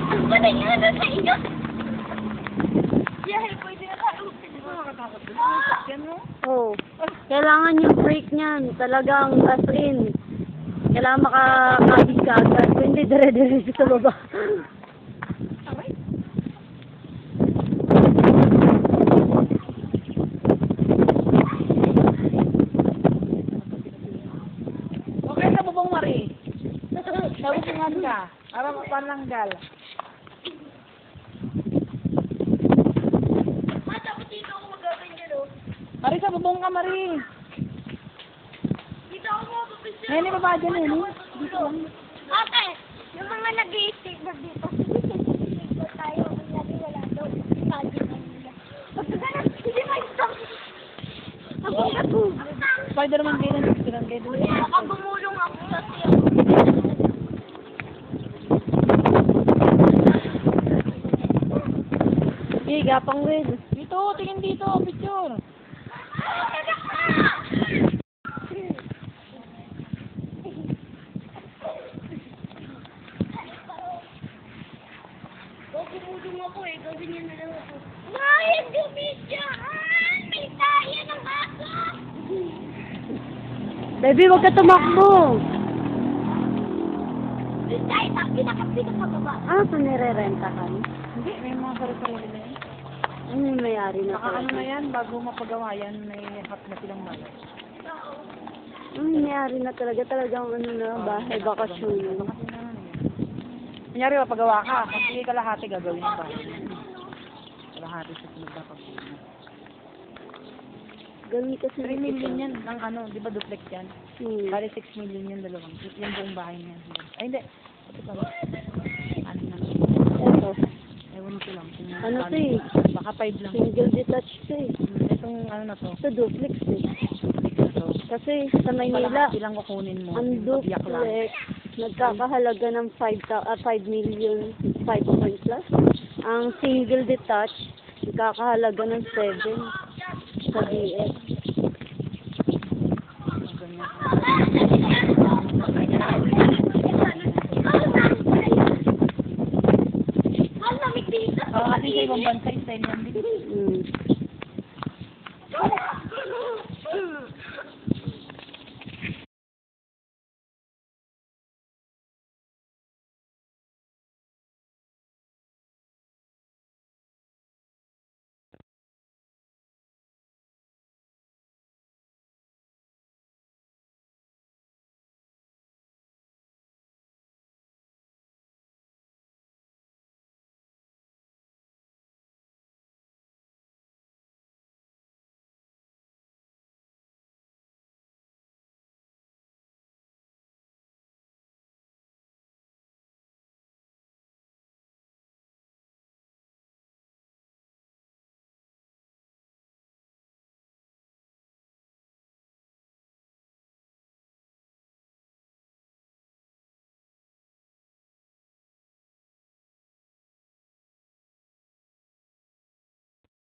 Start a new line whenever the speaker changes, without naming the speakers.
Ang galing nga na sa inyo. Yahay, pwede na tayo. Nakakatakot din. Yan mo?
Oo. Kailangan yung brake niyan. Talagang as in. Kailangan makakabig ka agad. Hindi dire-diretso sa baba.
Aray. Okay na bubong Mari. Nabusungan ka. Para mapananggal.
Tapos dito ako mag-open dyan, oh.
Mari, sa bubong ka, Mari.
Dito ako mag-open
Ngayon, baba dyan, eh. Dito lang.
Ate, yung mga nag-i-skateboard dito. Skateboard tayo. Kunyari wala daw. Sabi na nila. Pag ganun, hindi ma-stop. Ako na po.
Spider-Man kayo na. Spider-Man kayo na.
Baka bumulong ako sa siya. Sige, gapang Will.
Dito, tingin dito. Picture.
Bumulong ako eh. Gawin niya na lang ako. Ryan, gumisyan! May kaya ng aso! Baby, huwag ka tumakbo! Dahil sa pinakababa. Ah, so nire-rentahan?
Hindi, may mga sarili-sarili na yan.
Ano yung may-ari na
Saka ano na yan, bago mapagawa yan, may hap na silang malo.
Ano yung may-ari na talagang ano na, bahay, bakasyon.
Kunyari, mapagawa ka, kasi kalahati gagawin yung bahay. Kalahati sa tulog na pag-uwi.
Ganun kasi.
3 million yan ng ano, di ba duplex yan? Bali 6 million yan dalawang. Yung buong bahay niya. Ay hindi. Ito pa. Ano na?
Ito.
Ewan ko lang.
Ano to eh?
Baka 5 lang.
Single detached to eh.
Itong ano na to.
Ito duplex eh.
Ito.
Kasi sa Maynila,
Ilang kukunin mo?
ang
Biyak lang.
duplex, nagkakahalaga ng 5 million, 5 point plus. Ang single detached, nagkakahalaga ng 7 sa DS.
Kasi sa ibang bansa, style yan din.